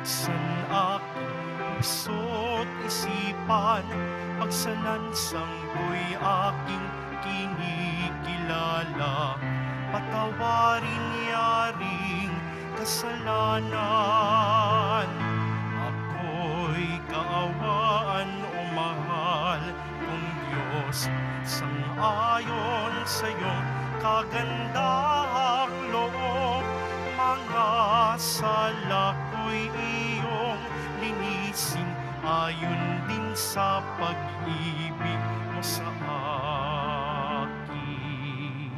buksan aking puso't isipan, pagsalansanggo'y aking kinikilala. Patawarin yaring kasalanan, ako'y kaawaan o mahal kong Diyos. Sang-ayon sa iyong kagandahang loob, mga sala ko'y iyong linisin, ayon din sa pag-ibig mo sa akin.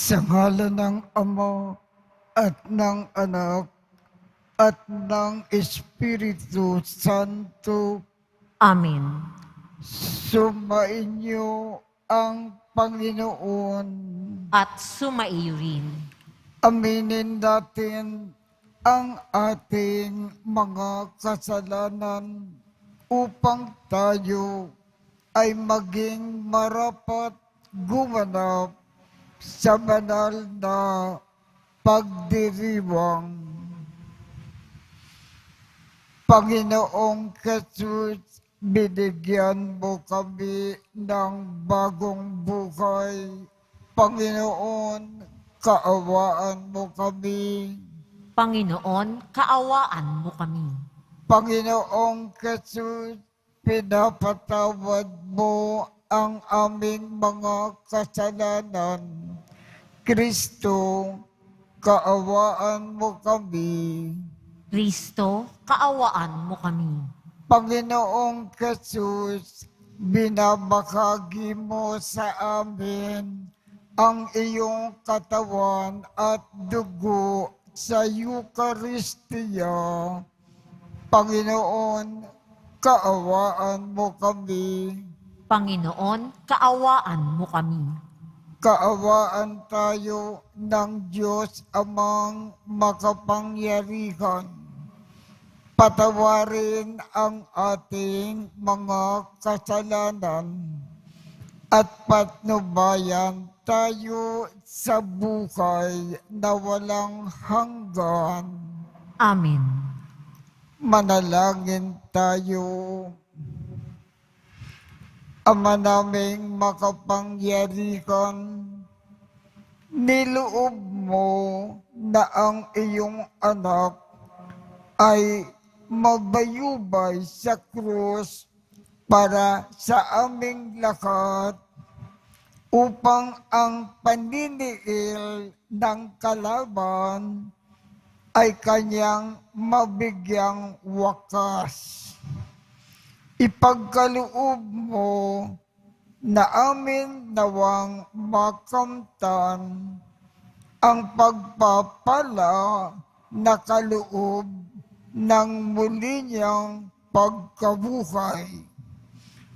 Sa ngalan ng Ama at ng Anak at ng Espiritu Santo, Amen. sumainyo ang Panginoon. At sumaiyo rin. Aminin natin ang ating mga kasalanan upang tayo ay maging marapat gumanap sa banal na pagdiriwang. Panginoong Jesus, binigyan mo kami ng bagong buhay. Panginoon, kaawaan mo kami. Panginoon, kaawaan mo kami. Panginoong Jesus, pinapatawad mo ang aming mga kasalanan. Kristo, kaawaan mo kami. Kristo, kaawaan mo kami. Panginoong Jesus, binabahagi mo sa amin ang iyong katawan at dugo sa Eucharistia. Panginoon, kaawaan mo kami. Panginoon, kaawaan mo kami. Kaawaan tayo ng Diyos Amang makapangyarihan. Patawarin ang ating mga kasalanan at patnubayan tayo sa buhay na walang hanggan. Amen. Manalangin tayo. Ama naming makapangyarihan, niloob mo na ang iyong anak ay mabayubay sa krus para sa aming lahat upang ang paniniil ng kalaban ay kanyang mabigyang wakas. Ipagkaloob mo na amin nawang makamtan ang pagpapala na kaloob ng muli niyang pagkabuhay.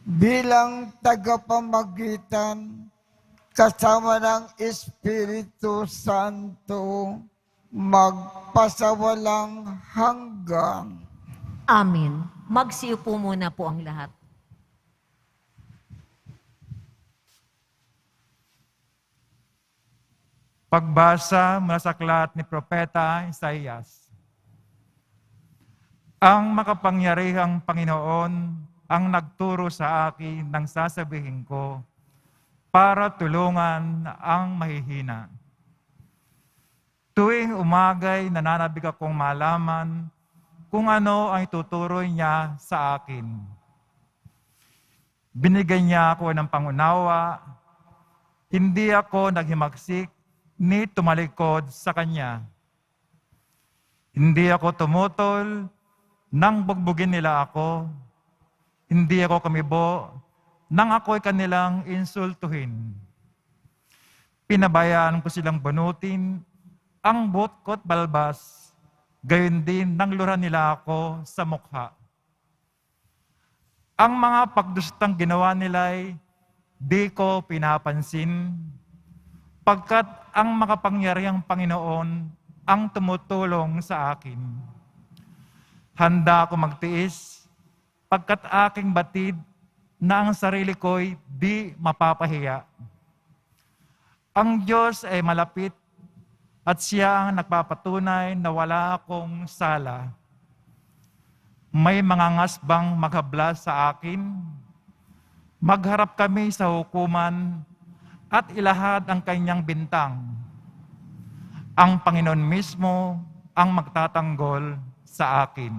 Bilang tagapamagitan kasama ng Espiritu Santo, magpasawalang hanggan. Amen. Magsiupo muna po ang lahat. Pagbasa mula sa aklat ni Propeta Isaías. Ang makapangyarihang Panginoon ang nagturo sa akin ng sasabihin ko para tulungan ang mahihina. Tuwing umagay, nananabik akong malaman kung ano ang ituturo niya sa akin. Binigyan niya ako ng pangunawa, hindi ako naghimagsik ni tumalikod sa Kanya. Hindi ako tumutol nang bugbugin nila ako. Hindi ako kamibo nang ako'y kanilang insultuhin. Pinabayaan ko silang bunutin ang buhok ko't balbas, gayon din nang luran nila ako sa mukha. Ang mga pagdustang ginawa nila'y di ko pinapansin, pagkat ang makapangyarihang Panginoon ang tumutulong sa akin. Handa ako magtiis, pagkat aking batid na ang sarili ko'y di mapapahiya. Ang Diyos ay malapit at siya ang nagpapatunay na wala akong sala. May mga ngasbang maghabla sa akin. Magharap kami sa hukuman at ilahad ang kanyang bintang. Ang Panginoon mismo ang magtatanggol sa akin.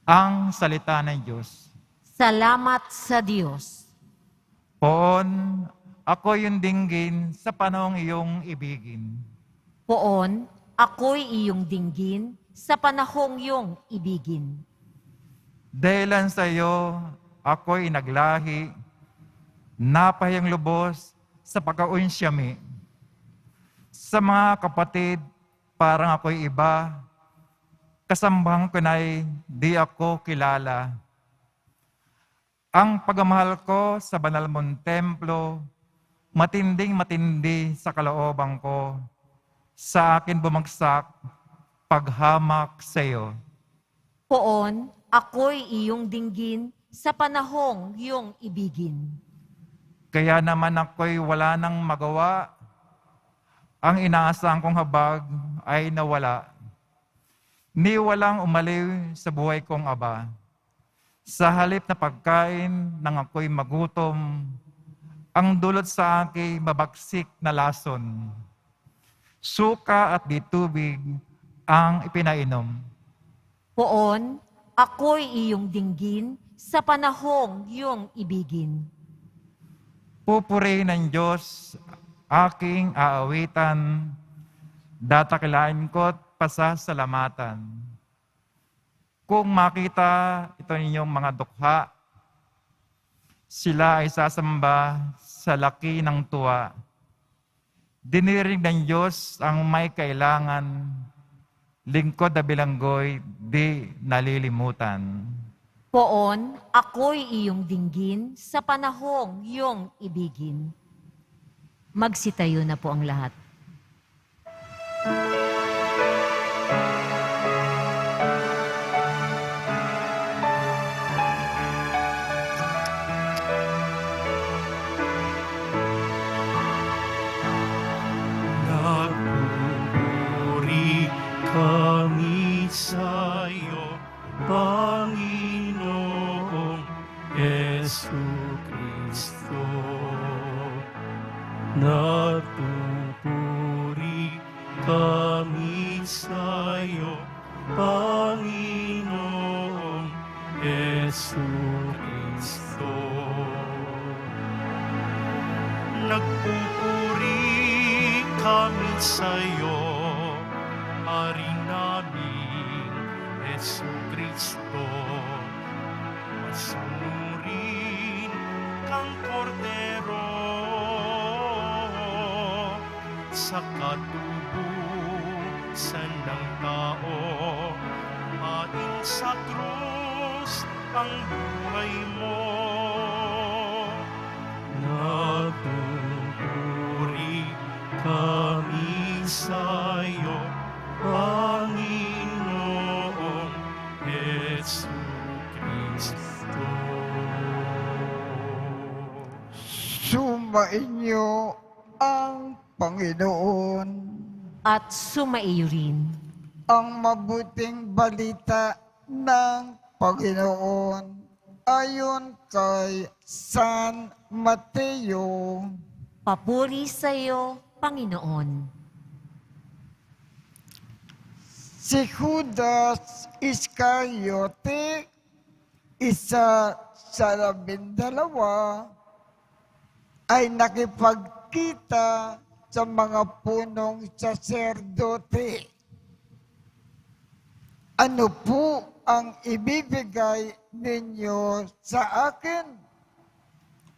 Ang salita ng Diyos. Salamat sa Diyos. Poon, ako yung dinggin sa panahong iyong ibigin. Poon, ako'y iyong dinggin sa panahong iyong ibigin. Dahilan sa iyo, ako'y naglahi, napahayang lubos sa pagkaunsyami. Sa mga kapatid, parang ako'y iba, kasambahan ko na'y di ako kilala. Ang pagmamahal ko sa banal mong templo, matinding-matindi sa kalooban ko, sa akin bumagsak, paghamak sa iyo. Poon, ako'y iyong dinggin sa panahong iyong ibigin. Kaya naman ako'y wala nang magawa, ang inaasahan kong habag ay nawala. Ni walang umaliw sa buhay kong aba. Sa halip na pagkain nang ako'y magutom, ang dulot sa akin mabagsik na lason. Suka at di tubig ang ipinainom. Poon, ako'y iyong dinggin sa panahong iyong ibigin. Pupurihin ng Diyos aking aawitan, datakilain ko't pasasalamatan. Kung makita ito ninyong mga dukha, sila ay sasamba sa laki ng tuwa. Dinirig ng Diyos ang may kailangan, lingkod na bilanggoy, di nalilimutan. Poon, ako'y iyong dinggin sa panahong iyong ibigin. Magsitayo na po ang lahat. Nagpupuri kami sa iyo, Panginoong Jesucristo. Nagpupuri kami sa iyo, Panginoong Jesucristo. Nagpupuri kami sa iyo, Hari naming Jesucristo. Masunurin kang kordero sa katubusan ng tao, ayon sa krus ang buhay mo. Nagpupuri kami sa iyo, Panginoong Jesucristo. Sumainyo ang Panginoon. At sumaiyo rin. Ang mabuting balita ng Panginoon ayon kay San Mateo. Papuri sa iyo, Panginoon. Si Judas Iscariote, isa sa 12, ay nakipagkita sa mga punong saserdote. Ano po ang ibibigay ninyo sa akin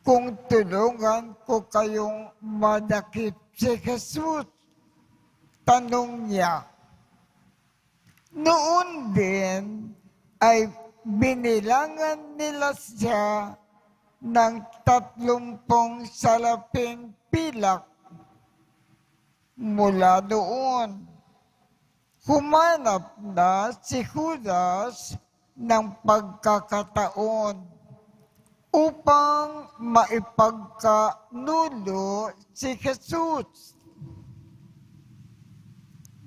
kung tulungan ko kayong madakip si Jesus? Tanong niya. Noon din ay binilangan nila siya ng 30 salaping pilak. Mula doon, humanap na si Judas ng pagkakataon upang maipagkanulo si Jesus.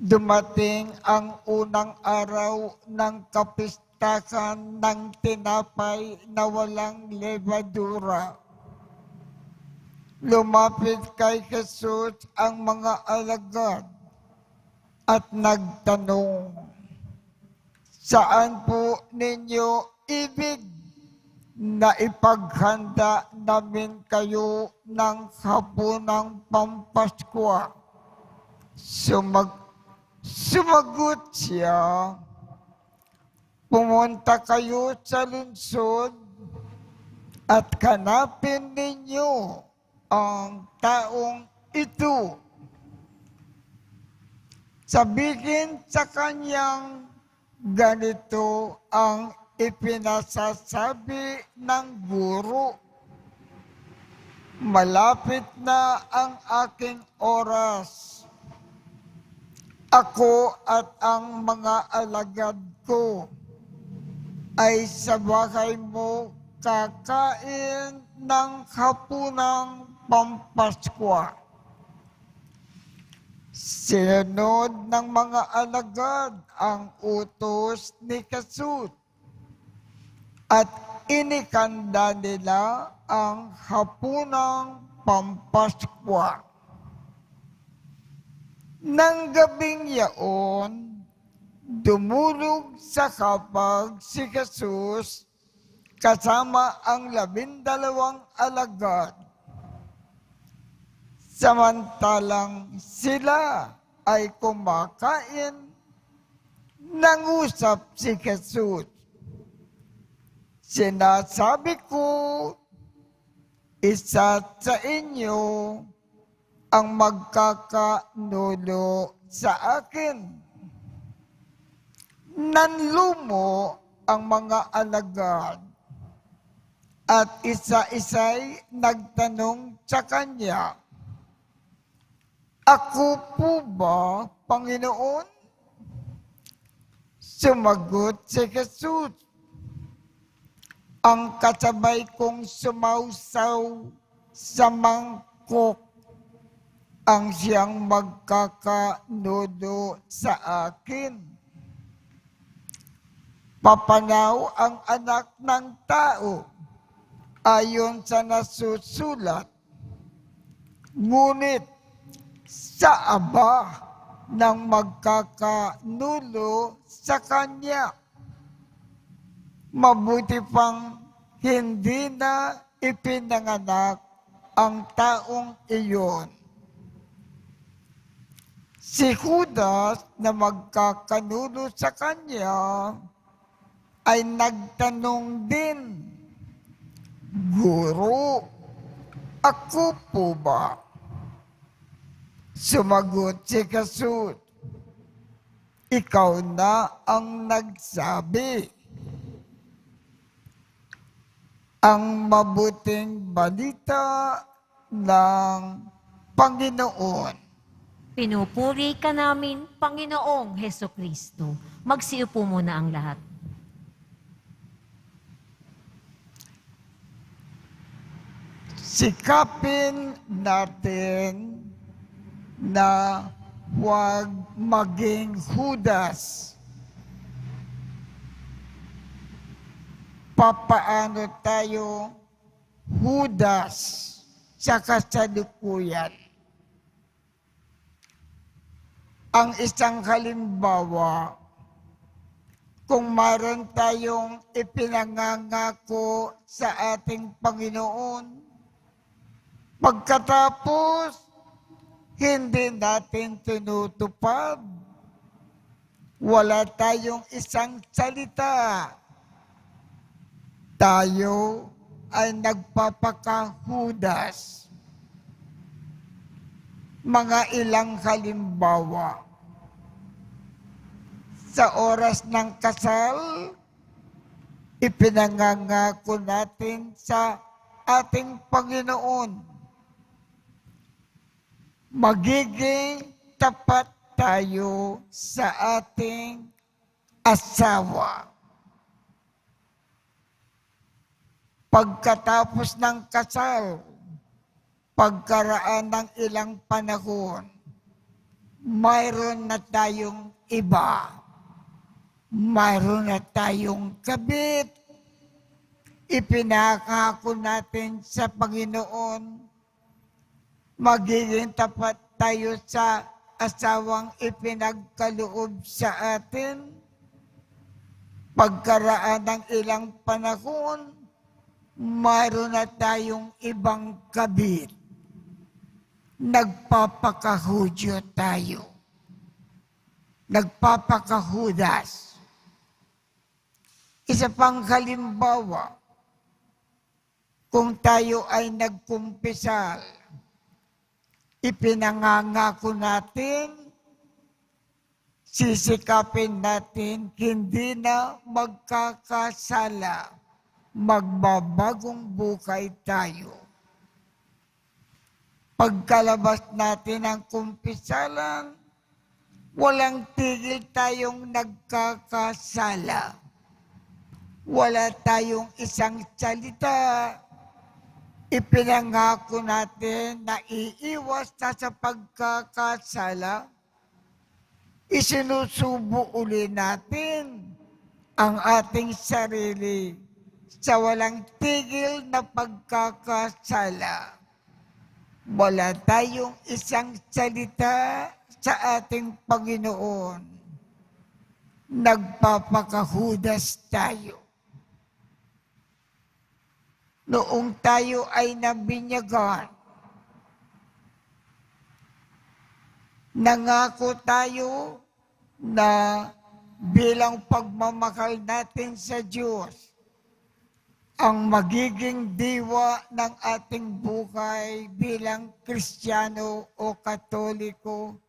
Dumating ang unang araw ng kapistahan ng tinapay na walang levadura. Lumapit kay Jesus ang mga alagad at nagtanong, "Saan po ninyo ibig na ipaghanda namin kayo ng hapunang Pampaskwa?" Sumagot siya, "Pumunta kayo sa lungsod at hanapin ninyo ang taong ito. Sabihin sa kanyang ganito ang ipinasasabi ng guro. Malapit na ang aking oras. Ako at ang mga alagad ko ay sa bahay mo kakain ng hapunang Pampaskwa." Sinunod ng mga alagad ang utos ni Jesus at inikanda nila ang hapunang Pampaskwa. Nang gabing yaon, dumulog sa kapag si Jesus kasama ang 12 alagad. Samantalang sila ay kumakain, nangusap si Jesus. "Sinasabi ko, isa sa inyo ang magkakanulo sa akin." Nanlumo ang mga alagad at isa-isa'y nagtanong sa kanya, "Ako po ba, Panginoon?" Sumagot si Jesus, "Ang kasabay kong sumausaw sa mangkok ang siyang magkakanulo sa akin. Papanaw ang Anak ng Tao ayon sa nasusulat, ngunit sa Aba ng magkakanulo sa Kanya. Mabuti pang hindi na ipinanganak ang taong iyon." Si Judas na magkakanulo sa kanya ay nagtanong din, "Guro, ako po ba?" Sumagot si Jesus, "Ikaw na ang nagsabi." Ang mabuting balita ng Panginoon. Pinupuri ka namin, Panginoong Hesukristo. Magsiupo muna ang lahat. Sikapin natin na huwag maging Judas. Papaano tayo Judas sa kasalukuyan? Ang isang halimbawa, kung maroon tayong ipinangangako sa ating Panginoon, pagkatapos hindi natin tinutupad, wala tayong isang salita, tayo ay nagpapaka-Judas. Mga ilang halimbawa. Sa oras ng kasal, ipinangangako natin sa ating Panginoon, magiging tapat tayo sa ating asawa. Pagkatapos ng kasal, pagkaraan ng ilang panahon, mayroon na tayong iba. Mayroon na tayong kabit. Ipinangako natin sa Panginoon, magiging tapat tayo sa asawang ipinagkaloob sa atin. Pagkaraan ng ilang panahon, mayroon na tayong ibang kabit. Nagpapakahudyo tayo. Nagpapakahudas. Isa pang halimbawa, kung tayo ay nagkumpisal, ipinangangako natin, sisikapin natin, hindi na magkakasala, magbabagong buhay tayo. Pagkalabas natin ng kumpisalan, walang tigil tayong nagkakasala. Wala tayong isang salita. Ipinangako natin na iiwas na sa pagkakasala. Isinusubo uli natin ang ating sarili sa walang tigil na pagkakasala. Wala tayong isang salita sa ating Panginoon. Nagpapakahudas tayo. Noong tayo ay nabinyagan, nangako tayo na bilang pagmamahal natin sa Diyos, ang magiging diwa ng ating buhay bilang Kristiyano o Katoliko,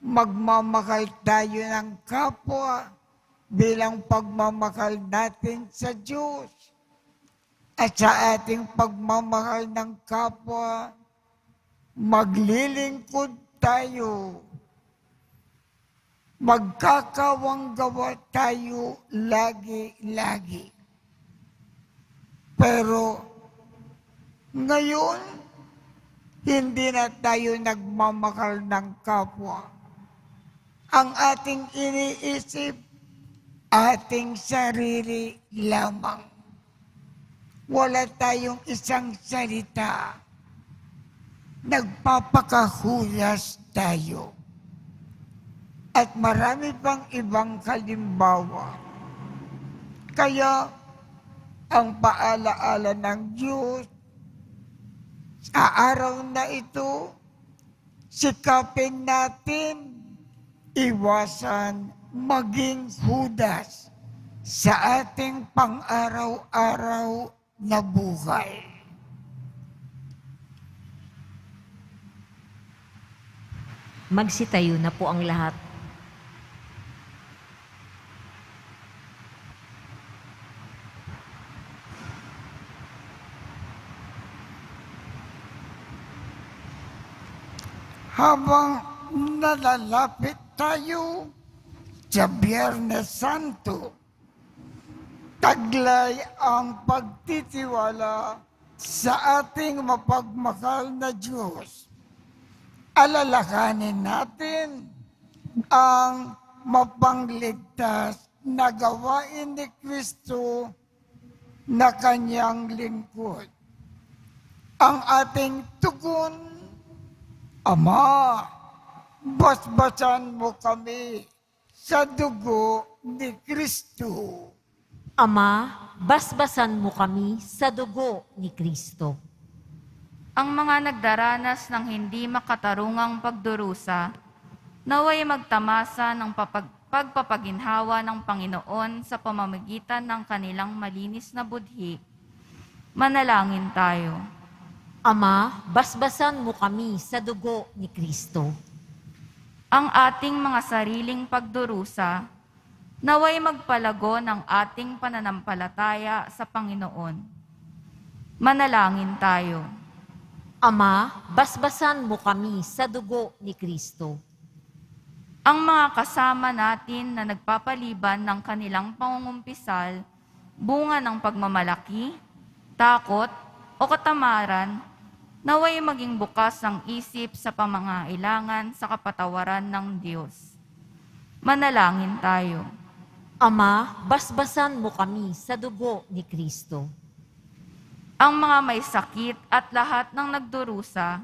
magmamahal tayo ng kapwa bilang pagmamahal natin sa Diyos. At sa ating pagmamahal ng kapwa, maglilingkod tayo. Magkakawanggawa tayo lagi-lagi. Pero ngayon, hindi na tayo nagmamahal ng kapwa. Ang ating iniisip, ating sarili lamang. Wala tayong isang salita. Nagpapakahulas tayo. At marami pang ibang halimbawa. Kaya, ang paalaala ng Diyos sa araw na ito, sikapin natin, iwasan, maging hudas sa ating pang-araw-araw na buhay. Magsitayo na po ang lahat. Habang nalalapit tayo sa Biyernes Santo, taglay ang pagtitiwala sa ating mapagmahal na Diyos. Alalahanin natin ang mapangligtas na gawain ni Kristo na kanyang lingkod. Ang ating tugon, Ama, basbasan mo kami sa dugo ni Kristo. Ama, basbasan mo kami sa dugo ni Kristo. Ang mga nagdaranas ng hindi makatarungang pagdurusa, naway magtamasa ng pagpapaginhawa ng Panginoon sa pamamagitan ng kanilang malinis na budhi. Manalangin tayo. Ama, basbasan mo kami sa dugo ni Kristo. Ang ating mga sariling pagdurusa, naway magpalago ng ating pananampalataya sa Panginoon. Manalangin tayo. Ama, basbasan mo kami sa dugo ni Kristo. Ang mga kasama natin na nagpapaliban ng kanilang pangungumpisal, bunga ng pagmamalaki, takot, o katamaran, naway maging bukas ang isip sa pamangailangan sa kapatawaran ng Diyos. Manalangin tayo. Ama, basbasan mo kami sa dugo ni Kristo. Ang mga may sakit at lahat ng nagdurusa,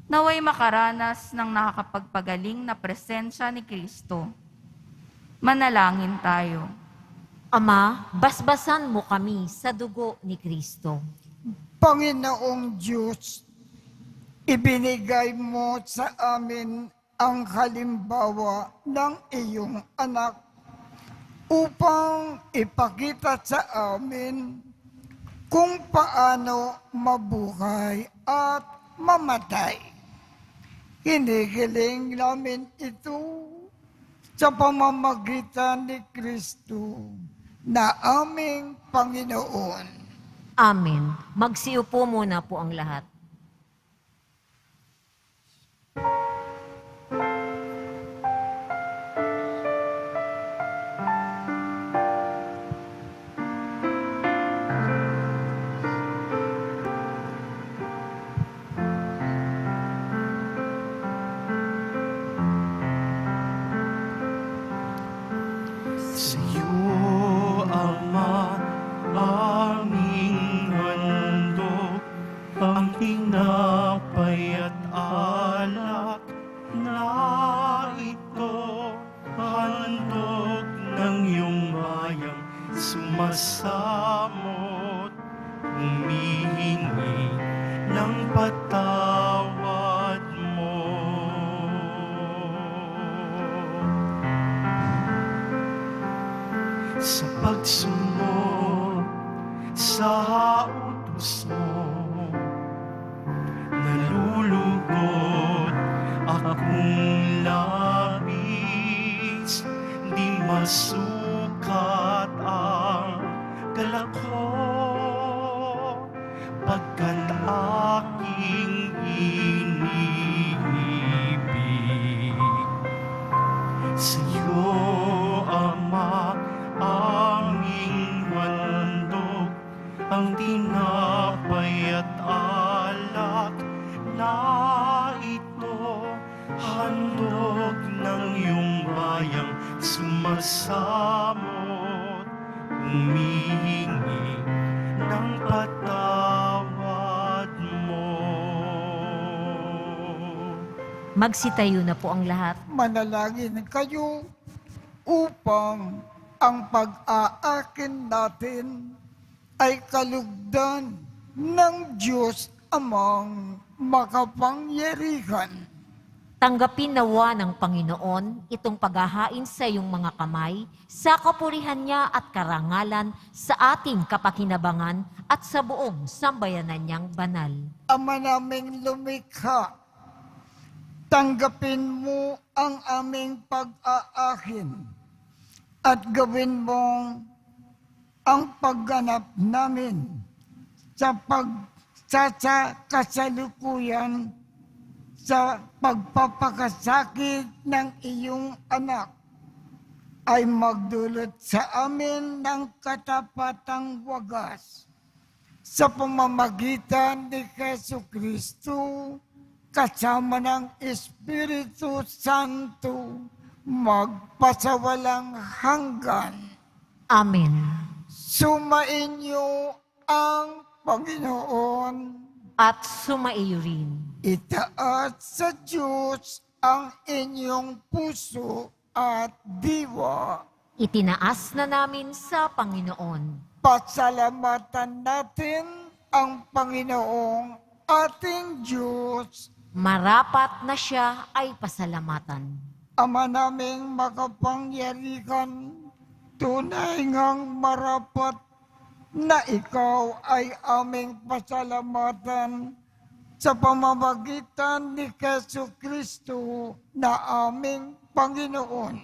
naway makaranas ng nakakapagpagaling na presensya ni Kristo. Manalangin tayo. Ama, basbasan mo kami sa dugo ni Kristo. Panginoong Diyos, ibinigay mo sa amin ang halimbawa ng iyong anak upang ipakita sa amin kung paano mabuhay at mamatay. Hinihiling namin ito sa pamamagitan ni Kristo na aming Panginoon. Amen. Magsiupo muna po ang lahat. Sa'yo, Ama, aming handog, ang tinapay at alak na ito, handog ng iyong bayang sumasamot, humihingi ng patawad mo. Sa pagsunod sa utos mo, nalulugod akong labis, di masukat ang galak ko, pagkat aking iniibig. Sa'yo, Ama, aming handog, ang tinapay at alak na ito, handog ng iyong bayang sumasamot, humihingi ng patawad mo. Magsitayo na po ang lahat. Manalangin kayo upang ang pag-aakin natin ay kalugdan ng Diyos Amang makapangyarihan. Tanggapin nawa ng Panginoon itong paghahain sa iyong mga kamay sa kapurihan niya at karangalan sa ating kapakinabangan at sa buong sambayanan niyang banal. Ama naming lumikha, tanggapin mo ang aming pag-aakin at gawin mong ang pagganap namin sa kasalukuyan sa pagpapakasakit ng iyong anak ay magdulot sa amin ng katapatang wagas sa pamamagitan ni Jesucristo kasama ng Espiritu Santo magpasawalang hanggan. Amen. Sumainyo ang Panginoon. At sumaiyo rin. Itaas sa Diyos ang inyong puso at diwa. Itinaas na namin sa Panginoon. Pasalamatan natin ang Panginoong ating Diyos. Marapat na siya ay pasalamatan. Ama naming makapangyarihan, tunay ngang marapat na ikaw ay aming pasalamatan sa pamamagitan ni Jesucristo na aming Panginoon.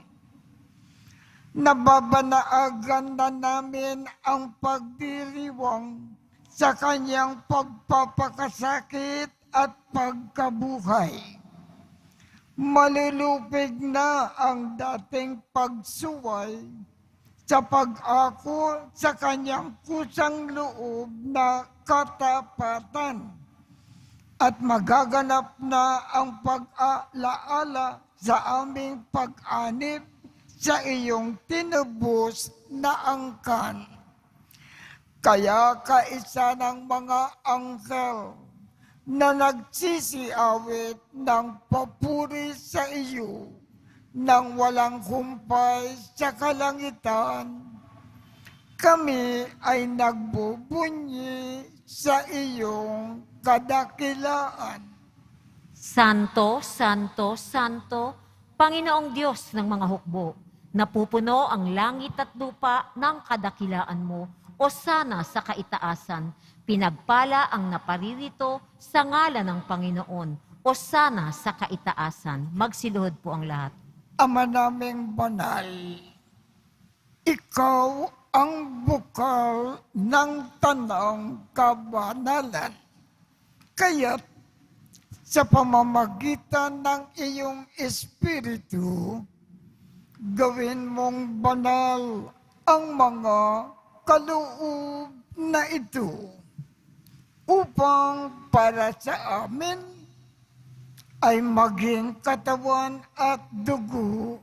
Nababanaagan na namin ang pagdiriwang sa kanyang pagpapakasakit at pagkabuhay. Malulupig na ang dating pagsuway sa pag-ako sa kanyang kusang loob na katapatan at magaganap na ang pag-alaala sa aming pag-anib sa iyong tinubos na angkan. Kaya kaisa ng mga anghel na nagsisiawit ng papuri sa iyo nang walang humpay sa kalangitan, kami ay nagbubunyi sa iyong kadakilaan. Santo, Santo, Santo, Panginoong Diyos ng mga hukbo, napupuno ang langit at lupa ng kadakilaan mo, o sana sa kaitaasan, pinagpala ang naparirito sa ngalan ng Panginoon, o sana sa kaitaasan. Magsiluhod po ang lahat. Ama naming banal, ikaw ang bukal ng tanang kabanalan. Kaya't sa pamamagitan ng iyong Espiritu, gawin mong banal ang mga kaloob na ito upang para sa amin ay maging katawan at dugo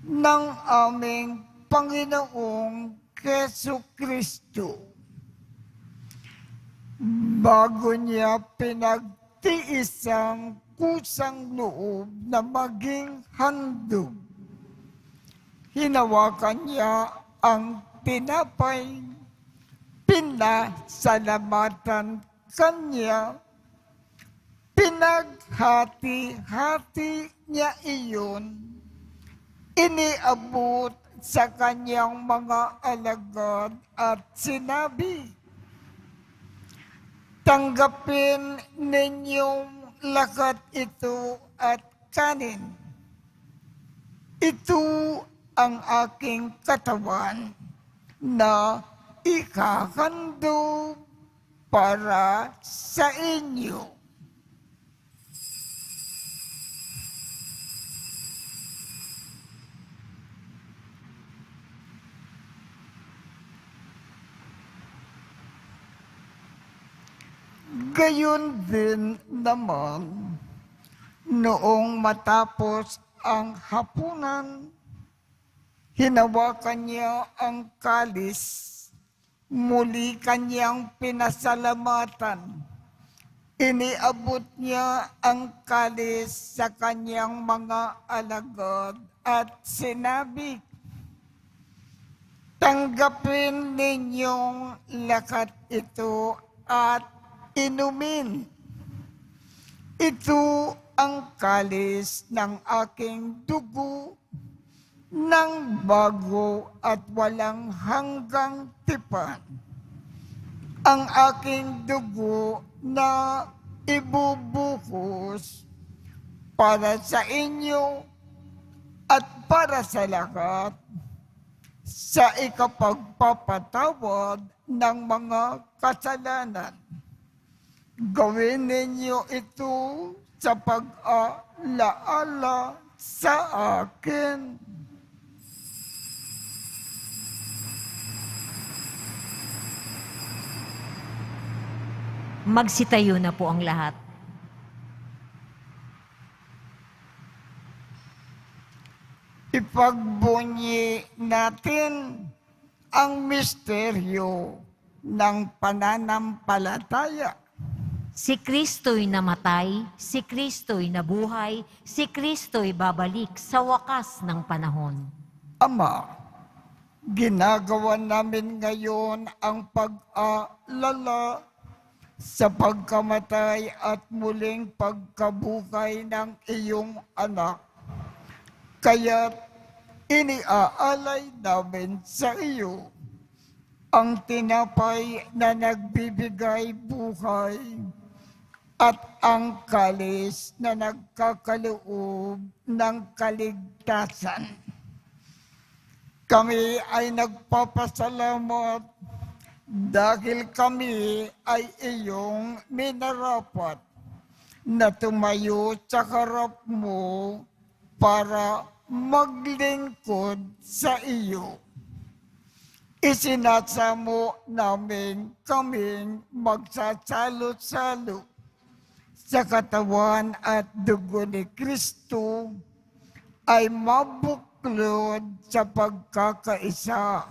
ng aming Panginoong Jesucristo. Bago niya pinagtiis ang kusang loob na maging handog, hinawakan niya ang tinapay, pinasalamatan kanya, pinaghati-hati niya iyon, iniabot sa kanyang mga alagad at sinabi, tanggapin ninyong lahat ito at kanin. Ito ang aking katawan na ikahandog para sa inyo. Gayon din naman, noong matapos ang hapunan, hinawakan niya ang kalis, muli kanyang pinasalamatan. Iniabot niya ang kalis sa kanyang mga alagad at sinabi, tanggapin ninyong lahat ito at inumin. Ito ang kalis ng aking dugo ng bago at walang hanggang tipan. Ang aking dugo na ibubuhos para sa inyo at para sa lahat sa ikapagpapatawad ng mga kasalanan. Gawin ninyo ito sa pag-alaala sa akin. Magsitayo na po ang lahat. Ipagbunyi natin ang misteryo ng pananampalataya. Si Kristo'y namatay, si Kristo'y nabuhay, si Kristo'y babalik sa wakas ng panahon. Ama, ginagawa namin ngayon ang pag-alala sa pagkamatay at muling pagkabuhay ng iyong anak. Kaya't iniaalay namin sa iyo ang tinapay na nagbibigay buhay at ang kalis na nagkakaloob ng kaligtasan. Kami ay nagpapasalamat dahil kami ay iyong minarapat na tumayo sa harap mo para maglingkod sa iyo. Isinasamo namin kaming magsasalo-salo sa katawan at dugo ni Kristo ay mabuklod sa pagkakaisa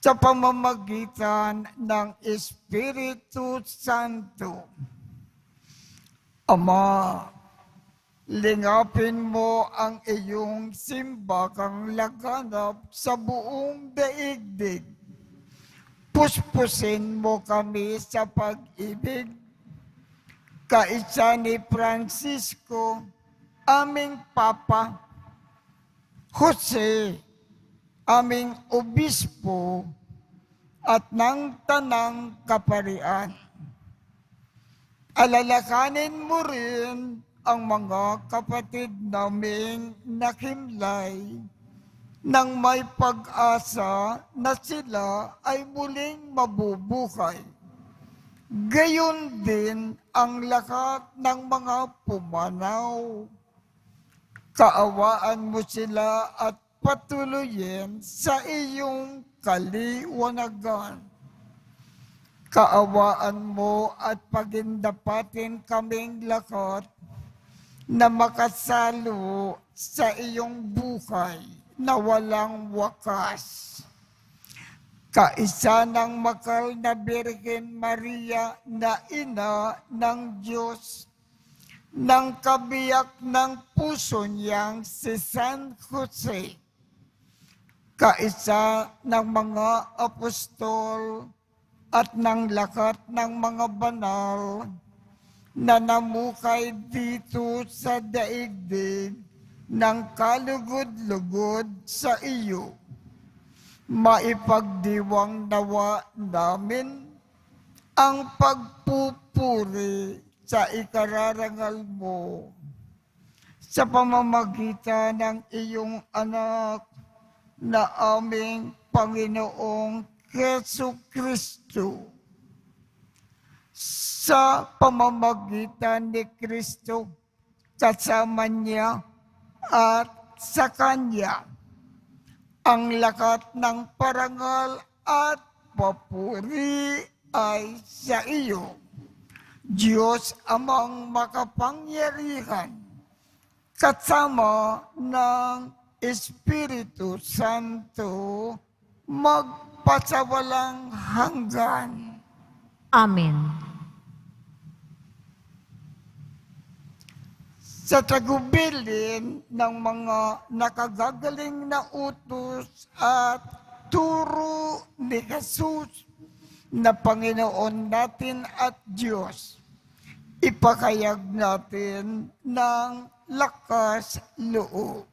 sa pamamagitan ng Espiritu Santo. Ama, lingapin mo ang iyong simbakang laganap sa buong daigdig. Puspusin mo kami sa pag-ibig. Kaisa ni Francisco, aming Papa, Jose, aming Obispo, at ng Tanang Kaparian. Alalakanin mo rin ang mga kapatid naming nakimlay nang may pag-asa na sila ay muling mabubuhay. Gayon din ang lahat ng mga pumanaw. Kaawaan mo sila at patuloyin sa iyong kaliwanagan. Kaawaan mo at pagindapatin kaming lahat na makasalo sa iyong buhay na walang wakas. Kaisa ng makal na Birhen Maria na ina ng Diyos, ng kabiyak ng puso niyang si San Jose, kaisa ng mga apostol at ng lahat ng mga banal na namukay dito sa daigdig ng kalugod-lugod sa iyo. Maipagdiwang nawa namin ang pagpupuri sa ikararangal mo sa pamamagitan ng iyong anak na aming Panginoong Jesucristo. Sa pamamagitan ni Kristo, kasama niya at sa Kanya, ang lahat ng parangal at papuri ay sa iyo, Diyos Amang makapangyarihan, kasama ng Espiritu Santo, magpasawalang hanggan. Amen. Sa tagubilin ng mga nakagagaling na utos at turo ni Jesus na Panginoon natin at Diyos, ipakayag natin ng lakas loob.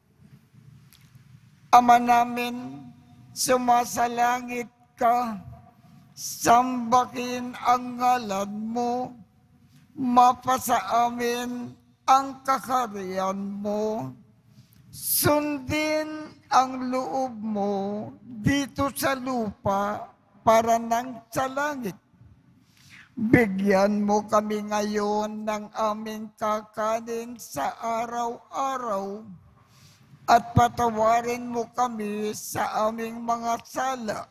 Ama namin, sumasalangit ka, sambahin ang ngalan mo, mapasa amin ang kakariyan mo, sundin ang loob mo dito sa lupa para nang sa langit. Bigyan mo kami ngayon ng aming kakanin sa araw-araw at patawarin mo kami sa aming mga sala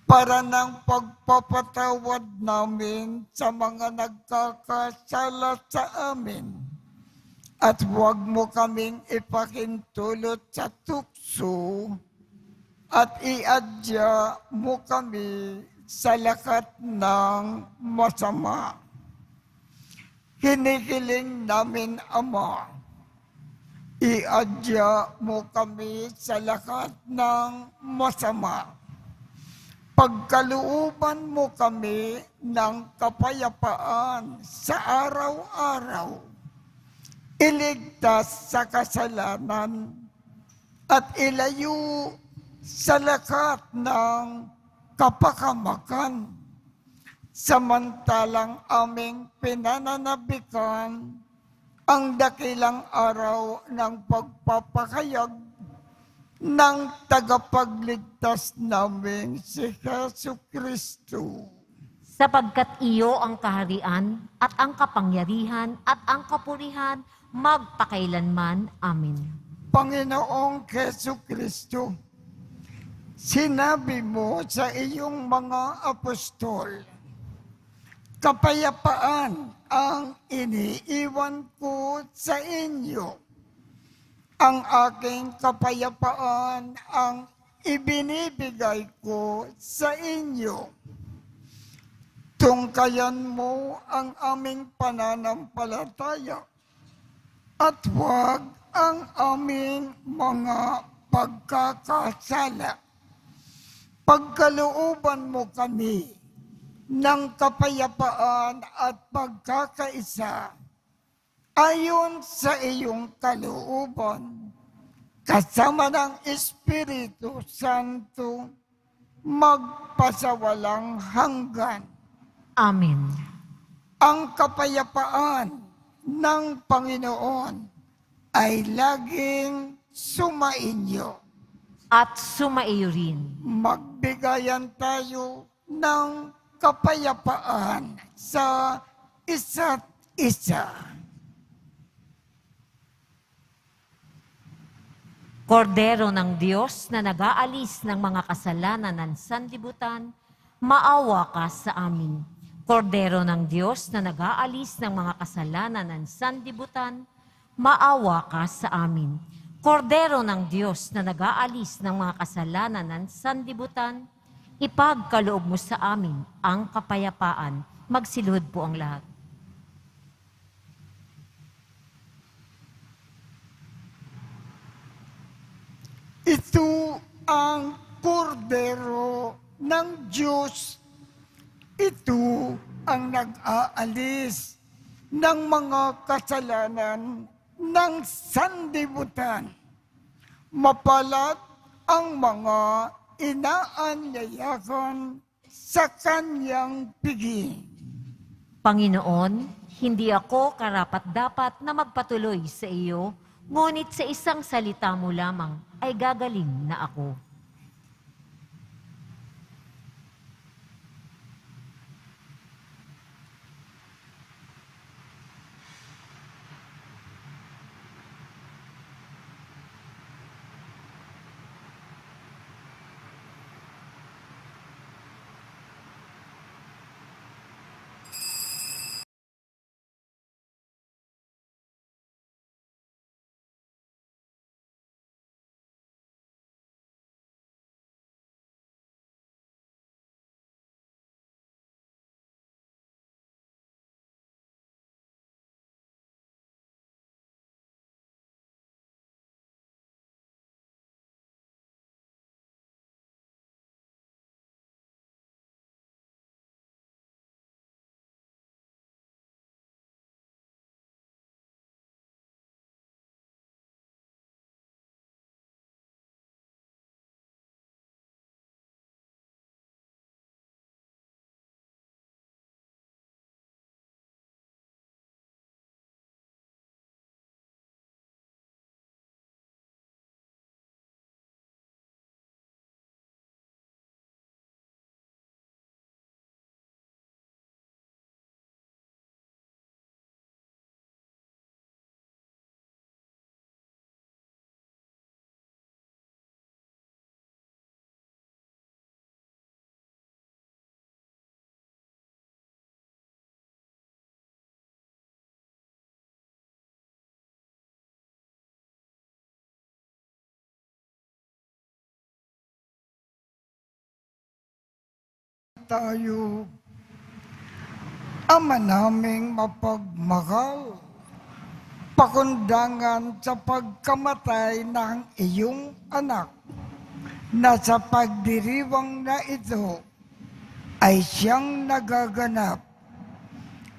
para ng pagpapatawad namin sa mga nagkakasala sa amin. At huwag mo kaming ipakintulot sa tukso at iadya mo kami sa lakat ng masama. Hinihiling namin, Ama, iadya mo kami sa lakat ng masama. Pagkalooban mo kami ng kapayapaan sa araw-araw. Iligtas sa kasalanan at ilayo sa lakat ng kapakamakan. Samantalang aming pinananabikan ang dakilang araw ng pagpapakayag ng tagapagligtas namin si Jesucristo. Sapagkat iyo ang kaharian at ang kapangyarihan at ang kapurihan magpakailanman. Amen. Panginoong Jesucristo, Sinabi mo sa iyong mga apostol, kapayapaan ang iniiwan ko sa inyo. Ang aking kapayapaan ang ibinibigay ko sa inyo. Tungkayan mo ang aming pananampalataya at huwag ang aming mga pagkakasala. Pagkalooban mo kami ng kapayapaan at pagkakaisa ayon sa iyong kalooban, kasama ng Espiritu Santo, magpasawalang hanggan. Amen. Ang kapayapaan ng Panginoon ay laging sumainyo. At sumaiyo rin. Magbigayan tayo ng kapayapaan sa isa't isa. Kordero ng Diyos na nag-aalis ng mga kasalanan ng sanlibutan, maawa ka sa amin. Kordero ng Diyos na nag-aalis ng mga kasalanan ng sanlibutan, maawa ka sa amin. Kordero ng Diyos na nag-aalis ng mga kasalanan ng sanlibutan, ipagkaloob mo sa amin ang kapayapaan. Magsilhod po ang lahat. Ito ang kordero ng Diyos. Ito ang nag-aalis ng mga kasalanan ng sanlibutan. Mapalad ang mga inaanyayahan sa kanyang piging. Panginoon, hindi ako karapat-dapat na magpatuloy sa iyo, ngunit sa isang salita mo lamang ay gagaling na ako. Tayo, Ama naming mapagmahal, pakundangan sa pagkamatay ng iyong anak, na sa pagdiriwang na ito ay siyang nagaganap.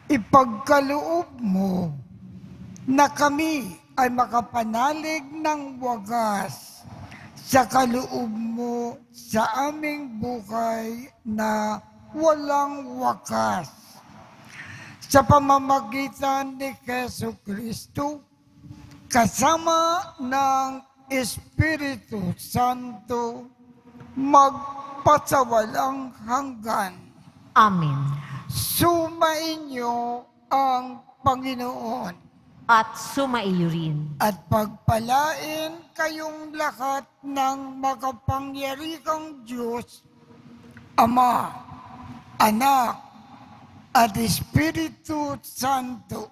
Ipagkaloob mo na kami ay makapanalig ng wagas sa kaloob mo sa aming buhay na walang wakas. Sa pamamagitan ni Jesucristo, kasama ng Espiritu Santo, magpasawalang hanggan. Amen. Sumainyo ang Panginoon. at sumaiyo rin. At pagpalain kayong lahat ng makapangyarihang Diyos, Ama, Anak, at Espiritu Santo.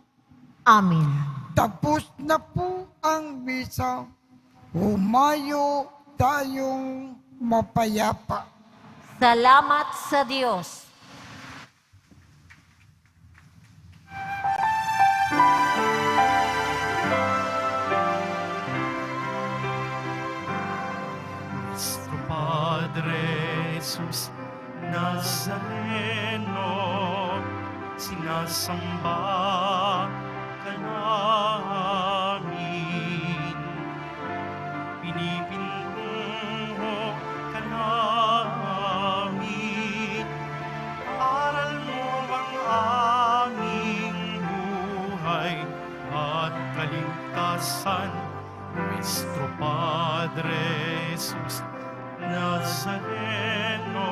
Amen. Tapos na po ang misa. Humayo tayong mapayapa. Salamat sa Diyos. Nuestro Padre Jesus Nazareno, sinasamba ka namin. Pinipintuho ka namin. Aral mo ang aming buhay at kaligtasan. Nuestro Padre Jesus Nazareno,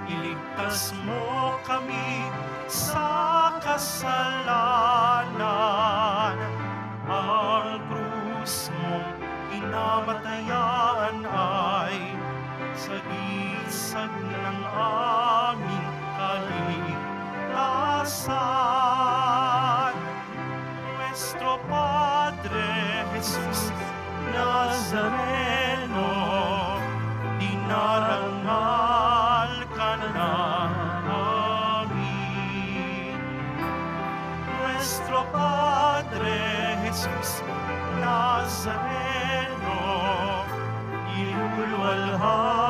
iligtas mo kami sa kasalanan. Ang krus mong inamatayan ay sagisag ng aming kaligtasan. Nuestro Padre Jesus Nazareno, dinarangal ka namin. Nuestro Padre Jesus Nazareno, iluluwalhati